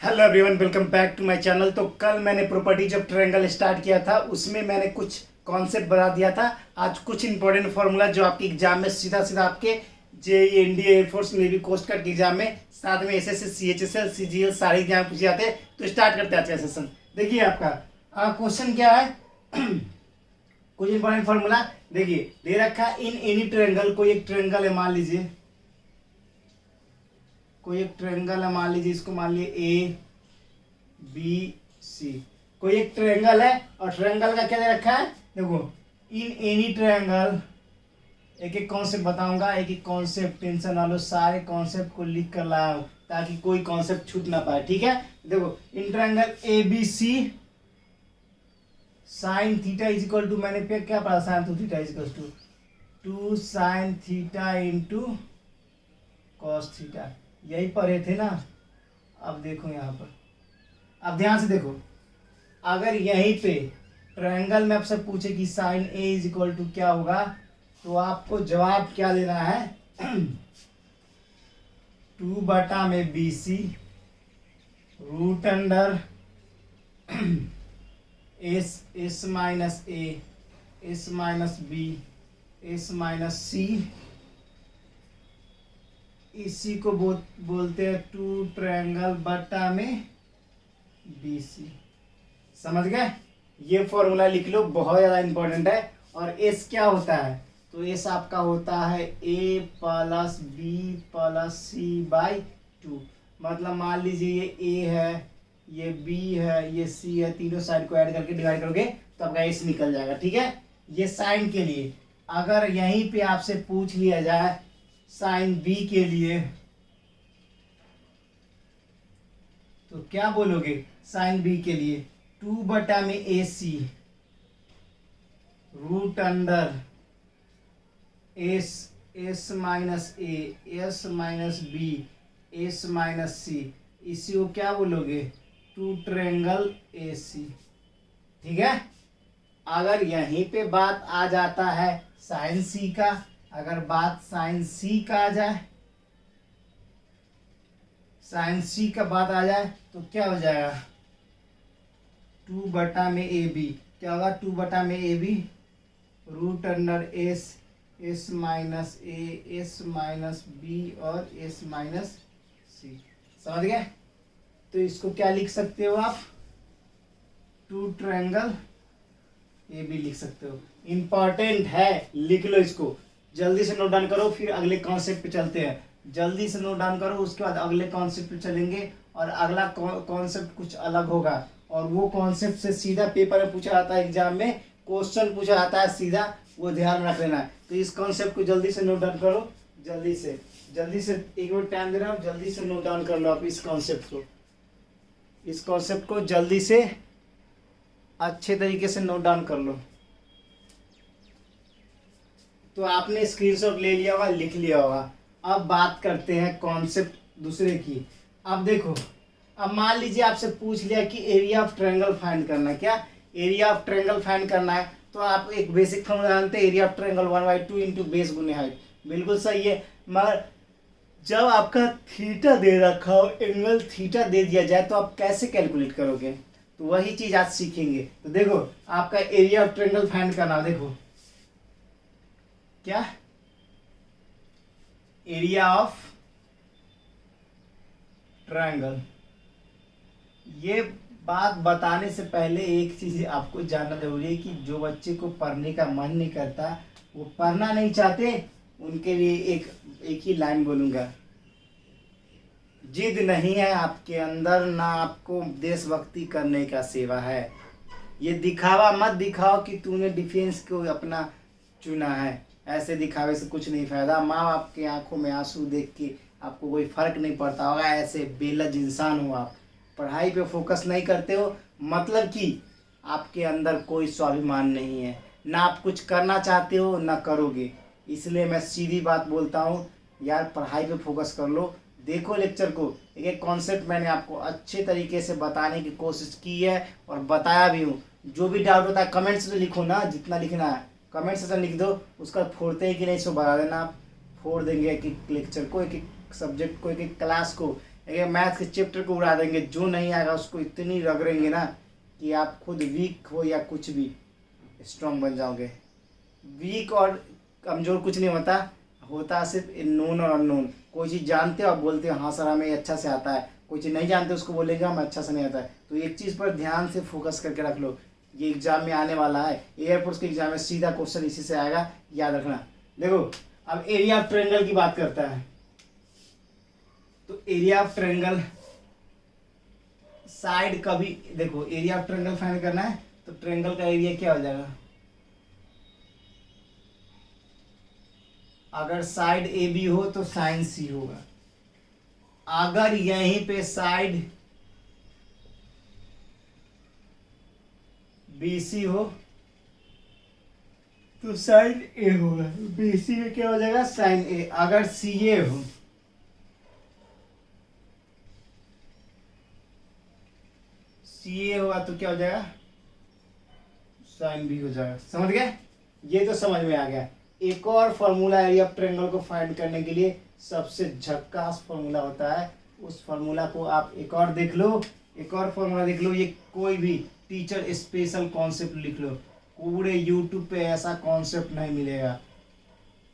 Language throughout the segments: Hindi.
Hello everyone, welcome back to my channel. तो कल मैंने प्रॉपर्टी जब ट्रायंगल स्टार्ट किया था उसमें मैंने कुछ कॉन्सेप्ट बता दिया था। आज कुछ इंपॉर्टेंट फार्मूला जो आपके एग्जाम में सीधा सीधा आपके जे Indian air force navy coast guard के एग्जाम में, साथ में एसएससी सीएचएसएल सीजीएल सारे एग्जाम पूछे जाते हैं। तो स्टार्ट करते हैं आज का सेशन। देखिए आपका क्वेश्चन क्या है। कुछ इंपॉर्टेंट फार्मूला देखिए दे रखा है। इन एनी ट्रायंगल, कोई एक ट्रायंगल है, मान लीजिए कोई एक ट्रायंगल है, मान लीजिए इसको मान लीजिए ए बी सी। कोई एक ट्रायंगल है और ट्रायंगल का क्या दे रखा है, देखो इन एनी ट्रायंगल। एक एक कॉन्सेप्ट बताऊंगा, एक एक कॉन्सेप्ट, टेंशन ना लो, सारे कॉन्सेप्ट को लिख कर लाया हूं ताकि कोई कॉन्सेप्ट छूट ना पाए। ठीक है, देखो in triangle A B C sine theta is equal to, मैंने पे क्या पढ़ा, sine two theta is equal to sine theta into cos theta, यही पढ़े थे ना। अब देखो यहाँ पर, अब ध्यान से देखो, अगर यहीं पे ट्रायंगल में आपसे पूछे कि sine A is equal to क्या होगा, तो आपको जवाब क्या देना है, 2/में BC root under S minus A S minus B S minus C. इसी को बोलते हैं 2 ट्रायंगल बटा में BC। समझ गए? ये फॉर्मूला लिख लो, बहुत ज़्यादा इंपॉर्टेंट है। और एस क्या होता है, तो एस आपका होता है A plus B plus C/2। मतलब मान लीजिए ये A है, ये B है, ये C है, तीनों साइड को ऐड करके डिवाइड करोगे तो आपका एस निकल जाएगा। ठीक है, ये साइन के लिए। अगर यहीं पे आपसे पूछ लिया जाए साइन बी के लिए, तो क्या बोलोगे, साइन बी के लिए 2/में AC root under S minus A S minus B S minus C. इसी को क्या बोलोगे, 2 ट्रायंगल AC। ठीक है, अगर यहीं पे बात आ जाता है साइन सी का, अगर बात साइन सी का आ जाए, साइन सी का बात आ जाए तो क्या हो जाएगा, 2/में AB क्या होगा, 2/में AB root under S minus A S minus B और एस माइनस सी। समझ गए? तो इसको क्या लिख सकते हो आप, 2 ट्रायंगल AB लिख सकते हो। इंपॉर्टेंट है, लिख लो इसको, जल्दी से नोट डाउन करो, फिर अगले कॉन्सेप्ट पे चलते हैं। जल्दी से नोट डाउन करो, उसके बाद अगले कॉन्सेप्ट पे चलेंगे। और अगला कॉन्सेप्ट कुछ अलग होगा, और वो कॉन्सेप्ट से सीधा पेपर में पूछा जाता है, एग्जाम में क्वेश्चन पूछा जाता है सीधा, वो ध्यान रख लेना है। तो इस कॉन्सेप्ट को जल्दी से नोट डाउन करो, जल्दी से एक मिनट टाइम दे रहा हूँ, जल्दी से नोट डाउन कर लो आप इस कॉन्सेप्ट को जल्दी से अच्छे तरीके से नोट डाउन कर लो। तो आपने स्क्रीनशॉट ले लिया होगा, लिख लिया होगा। अब बात करते हैं कॉन्सेप्ट दूसरे की। अब देखो, अब मान लीजिए आपसे पूछ लिया कि एरिया ऑफ ट्रायंगल फाइंड करना है। क्या एरिया ऑफ ट्रायंगल फाइंड करना है, तो आप एक बेसिक फॉर्मूला जानते हैं, area of triangle 1/2 into base गुने हाइट। बिल्कुल सही है, मगर जब आपका थीटा दे रखा हो, एंगल थीटा दे दिया जाए, तो आप कैसे कैलकुलेट करोगे, तो वही चीज आज सीखेंगे। तो देखो आपका एरिया ऑफ ट्रायंगल फाइंड करना, देखो क्या, एरिया ऑफ ट्रायंगल। ये बात बताने से पहले एक चीज आपको जानना जरूरी है कि जो बच्चे को पढ़ने का मन नहीं करता, वो पढ़ना नहीं चाहते, उनके लिए एक ही लाइन बोलूंगा, जिद नहीं है आपके अंदर, ना आपको देशभक्ति करने का सेवा है। ये दिखावा मत दिखाओ कि तूने डिफेंस को अपना चुना है, ऐसे दिखावे से कुछ नहीं फायदा। माँ बाप की आंखों में आंसू देख के आपको कोई फर्क नहीं पड़ता होगा, ऐसे बेलज इंसान हो आप, पढ़ाई पे फोकस नहीं करते हो, मतलब कि आपके अंदर कोई स्वाभिमान नहीं है, ना आप कुछ करना चाहते हो ना करोगे। इसलिए मैं सीधी बात बोलता हूँ यार, पढ़ाई पे फोकस कर लो। देखो लेक्चर को, एक एक कॉन्सेप्ट मैंने आपको अच्छे तरीके से बताने की कोशिश की है और बताया भी हूँ। जो भी डाउट होता है कमेंट्स में लिखो ना, जितना लिखना है कमेंट सेक्शन लिख दो, उसका फोड़ते हैं कि नहीं सो बता देना, आप फोड़ देंगे एक एक लेक्चर को, एक एक सब्जेक्ट को, एक एक क्लास को, ये मैथ के चैप्टर को उड़ा देंगे, जो नहीं आएगा उसको इतनी रगड़ेंगे ना कि आप खुद वीक हो या कुछ भी स्ट्रांग बन जाओगे। वीक और कमज़ोर कुछ नहीं होता, होता सिर्फ नोन और अननोन। कोई चीज़ जानते हो आप बोलते हो हाँ सर हमें ये अच्छा से आता है, कोई चीज़ नहीं जानते उसको बोलेंगे हमें अच्छा से नहीं आता है। तो एक चीज़ पर ध्यान से फोकस करके रख लो, ये एग्जाम में आने वाला है, एयरफोर्स के एग्जाम में सीधा क्वेश्चन इसी से आएगा, याद रखना। देखो अब एरिया ऑफ ट्रायंगल की बात करता है, तो एरिया ऑफ ट्रायंगल साइड का भी देखो, एरिया ऑफ ट्रायंगल फाइंड करना है तो ट्रायंगल का एरिया क्या हो जाएगा, अगर साइड ए बी हो तो साइन सी होगा, अगर यहीं पे साइड बी सी हो तो साइन ए होगा, बी सी में क्या हो जाएगा साइन ए, अगर सी ए हो सी ए होगा तो क्या हो जाएगा साइन बी हो जाएगा। समझ गए, ये तो समझ में आ गया। एक और फॉर्मूला एरिया ऑफ ट्रायंगल को फाइंड करने के लिए सबसे झक्कास फॉर्मूला होता है, उस फॉर्मूला को आप एक और देख लो, एक और फॉर्मूला देख लो। ये कोई भी टीचर स्पेशल कॉन्सेप्ट लिख लो, पूरे यूट्यूब पे ऐसा कॉन्सेप्ट नहीं मिलेगा।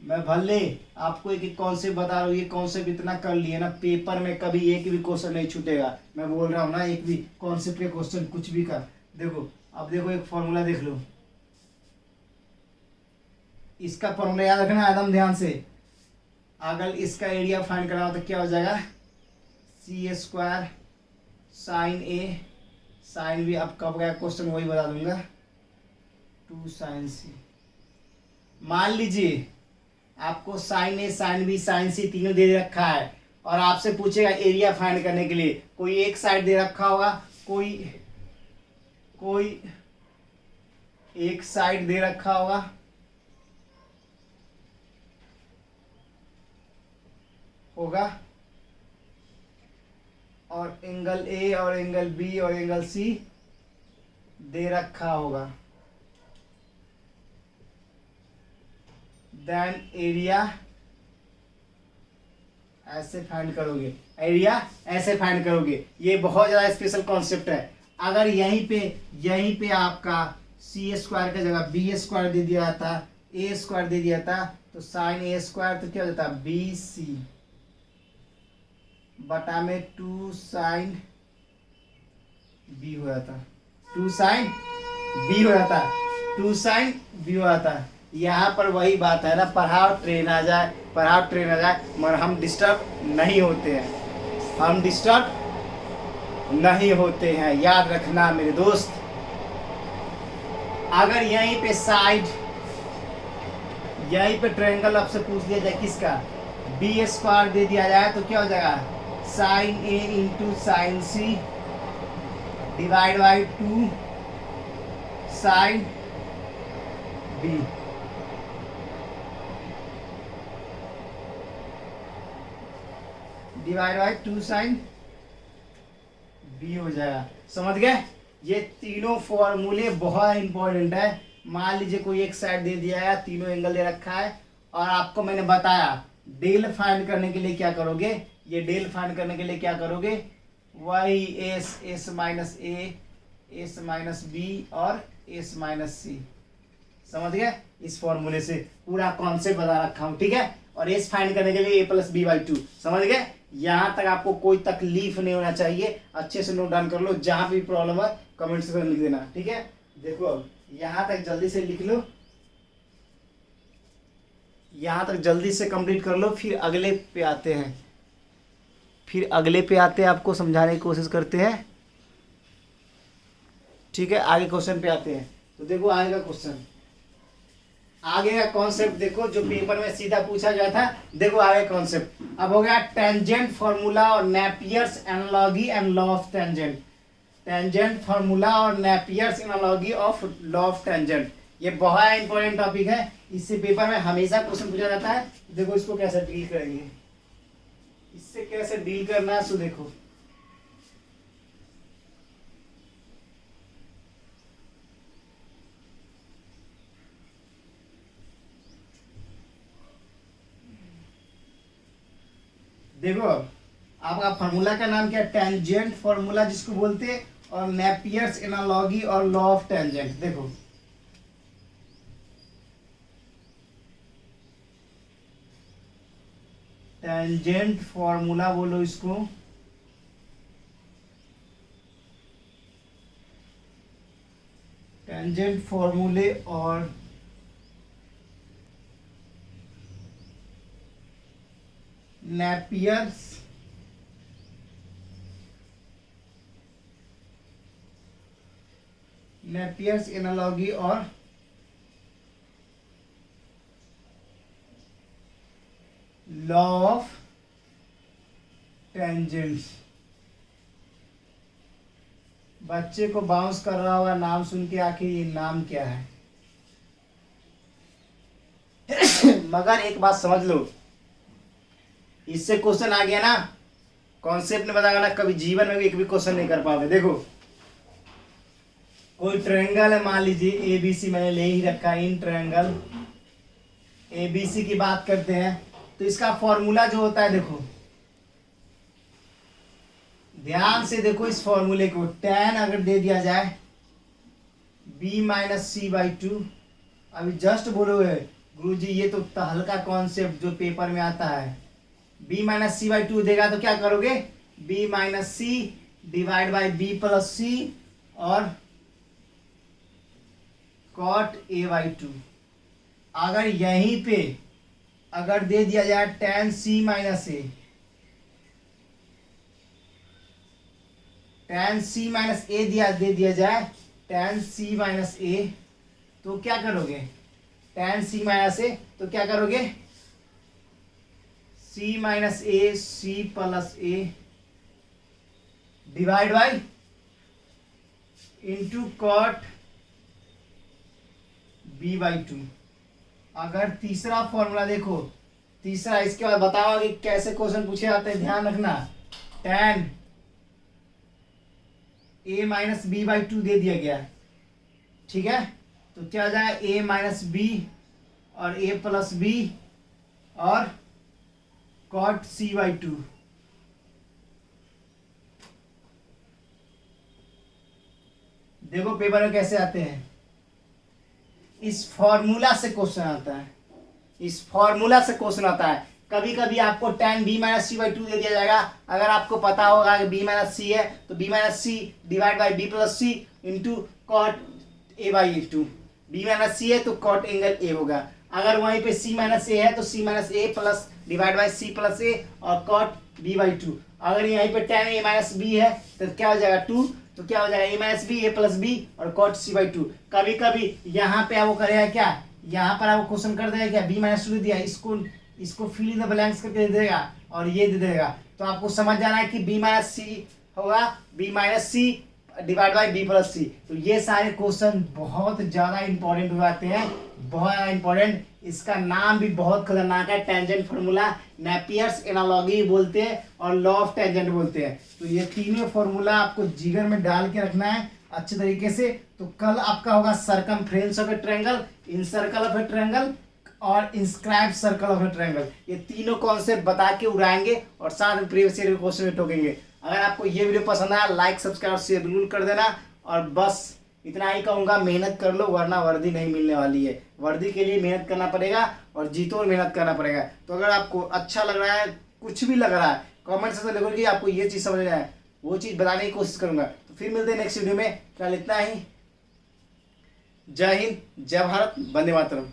मैं भले आपको एक एक कॉन्सेप्ट बता रहा हूँ, ये कॉन्सेप्ट इतना कर लिए ना पेपर में कभी एक भी क्वेश्चन नहीं छूटेगा। मैं बोल रहा हूँ ना, एक भी कॉन्सेप्ट के क्वेश्चन कुछ भी कर देखो। अब देखो एक फॉर्मूला देख लो, इसका फॉर्मूला याद रखना एकदम ध्यान से। अगर इसका एरिया फाइंड करना हो तो क्या हो जाएगा सी स्क्वायर साइन ए साइन बी। अब कब गया क्वेश्चन वही बता दूंगा, 2 साइन सी। मान लीजिए आपको साइन ए साइन बी साइन सी तीनों दे रखा है और आपसे पूछेगा एरिया फाइंड करने के लिए, कोई एक साइड दे रखा होगा, कोई एक साइड दे रखा होगा और एंगल ए और एंगल बी और एंगल सी दे रखा होगा, देन एरिया ऐसे फाइंड करोगे, एरिया ऐसे फाइंड करोगे। ये बहुत ज्यादा स्पेशल कॉन्सेप्ट है। अगर यहीं पे आपका सी स्क्वायर की जगह बी स्क्वायर दे दिया था, ए स्क्वायर दे दिया था, तो साइन ए स्क्वायर तो क्या हो जाता बी सी बटा में 2 साइन बी हो जाता, 2 साइन बी हो जाता, 2 साइन बी हो जाता। यहाँ पर वही बात है ना, पढ़ाओ ट्रेन आ जाए, पढ़ाओ ट्रेन आ जाए, मगर हम डिस्टर्ब नहीं होते हैं, हम डिस्टर्ब नहीं होते हैं, याद रखना मेरे दोस्त। अगर यहीं पे साइड, यहीं पे ट्रायंगल आपसे पूछ दिया जाए किसका, बी स्क्वायर दे दिया जाए तो क्या हो जाएगा sine A into sine C divide by 2 sine B. Divide by 2 sine B हो जाएगा। समझ गए, ये तीनों फॉर्मूले बहुत इंपॉर्टेंट है। मान लीजिए कोई एक साइड दे दिया है, तीनों एंगल दे रखा है और आपको मैंने बताया डेल फाइंड करने के लिए क्या करोगे, ये डेल फाइंड करने के लिए क्या करोगे, वही S minus A S minus B और एस माइनस सी। समझ गए, इस फॉर्मूले से पूरा कॉन्सेप्ट बता रखा हूं, ठीक है। और एस फाइंड करने के लिए ए प्लस बी बाई 2। समझ गए, यहां तक आपको कोई तकलीफ नहीं होना चाहिए। अच्छे से नोट डाउन कर लो, जहां भी प्रॉब्लम है कमेंट सेक्शन में लिख देना, ठीक है। देखो अब यहां तक जल्दी से लिख लो, यहां तक जल्दी से कंप्लीट कर लो, फिर अगले पे आते हैं, फिर अगले पे आते हैं, आपको समझाने की कोशिश करते हैं, ठीक है। आगे क्वेश्चन पे आते हैं, तो देखो आगे का क्वेश्चन, आगे का कॉन्सेप्ट देखो जो पेपर में सीधा पूछा गया था। देखो आगे कॉन्सेप्ट अब हो गया टेंजेंट फॉर्मूला और Napier's analogy and law of tangent. Tangent formula और Napier's analogy of law of tangent, ये बहुत इंपॉर्टेंट टॉपिक है, इससे पेपर में हमेशा क्वेश्चन पूछा जाता है। देखो इसको कैसे डील करेंगे, इससे कैसे डील करना है, सो देखो देखो आपका फार्मूला का नाम क्या है? टेंजेंट फार्मूला जिसको बोलते हैं, और नेपियर्स एनालॉजी और लॉ ऑफ टेंजेंट। देखो टेंजेंट फार्मूला बोलो इसको, टेंजेंट फॉर्मूले और नेपियर्स एनालॉजी और लॉ ऑफ टेंजेंट्स। बच्चे को बाउंस कर रहा होगा नाम सुन के, आखिर ये नाम क्या है? मगर एक बात समझ लो, इससे क्वेश्चन आ गया ना, कॉन्सेप्ट में बताया ना, कभी जीवन में भी एक भी क्वेश्चन नहीं कर पाओगे। देखो कोई ट्रायंगल है, मान लीजिए एबीसी, मैंने ले ही रखा है, इन ट्रायंगल एबीसी की बात करते हैं, तो इसका फॉर्मूला जो होता है, देखो ध्यान से देखो इस फॉर्मूले को, tan अगर दे दिया जाए b minus C by two. अभी जस्ट बोलोगे गुरुजी ये तो हल्का कॉन्सेप्ट जो पेपर में आता है, b minus C by two देगा तो क्या करोगे? b minus C divide by b plus C और कॉट a बाई टू। अगर यहीं पे अगर दे दिया जाए tan c माइनस ए, tan c माइनस ए दे दिया जाए tan c माइनस ए, तो क्या करोगे? tan c माइनस ए तो क्या करोगे? c minus A C plus A divide by into cot b by two. अगर तीसरा फॉर्मूला देखो, तीसरा, इसके बाद बताओ कि कैसे क्वेश्चन पूछे जाते हैं, ध्यान रखना। tan a minus B by two दे दिया गया, ठीक है, तो क्या हो जाएगा? a माइनस बी और a प्लस बी और कॉट c बाई टू। देखो पेपर में कैसे आते हैं, इस फॉर्मूला से क्वेश्चन आता है, इस फॉर्मूला से क्वेश्चन आता है। कभी कभी आपको tan b minus C by two दे दिया जाएगा, अगर आपको पता होगा कि b माइनस सी है तो b minus C divide by b plus C into cot a by two. b minus C है तो कॉट एंगल a होगा, अगर वहीं पे c माइनस ए है तो c minus A plus divide by c plus A और कॉट b बाई टू। अगर यहीं पे tan a माइनस b है तो क्या हो जाएगा? 2, तो क्या हो जाएगा? a minus B, a plus B और कॉट c बाई टू। कभी कभी यहाँ पे वो करेगा क्या, यहाँ पर आपको क्वेश्चन कर देगा क्या, b माइनस टू दिया, इसको फिल इन द ब्लैंक्स करके दे देगा और ये दे देगा, तो आपको समझ जाना है कि b माइनस सी होगा b minus C divide by b plus C. तो ये सारे क्वेश्चन बहुत ज़्यादा इंपॉर्टेंट हो जाते हैं, बहुत ज़्यादा इंपॉर्टेंट। इसका नाम भी बहुत खतरनाक है, टेंजेंट फार्मूला, नेपियर्स एनालॉजी बोलते हैं और लॉ ऑफ टेंजेंट बोलते हैं। तो ये तीनों फार्मूला आपको जिगर में डाल के रखना है अच्छे तरीके से। तो कल आपका होगा circumference of a triangle, incircle of a triangle और inscribe circle of a triangle. ये तीनों कॉन्सेप्ट बता के उड़ाएंगे और साथ में प्रीवियस ईयर के क्वेश्चन में ठोकेंगे। अगर आपको ये वीडियो पसंद आया लाइक सब्सक्राइब और शेयर बिल्कुल कर देना, और बस इतना ही कहूँगा, मेहनत कर लो वरना वर्दी नहीं मिलने वाली है। वर्दी के लिए मेहनत करना पड़ेगा और जीतो और मेहनत करना पड़ेगा। तो अगर आपको अच्छा लग रहा है, कुछ भी लग रहा है, कमेंट सेक्शन में लिखो कि आपको ये चीज़ समझ में आए, वो चीज़ बताने की कोशिश करूँगा। तो फिर मिलते हैं नेक्स्ट वीडियो में, फिलहाल इतना ही। जय हिंद, जय भारत, वंदे मातरम।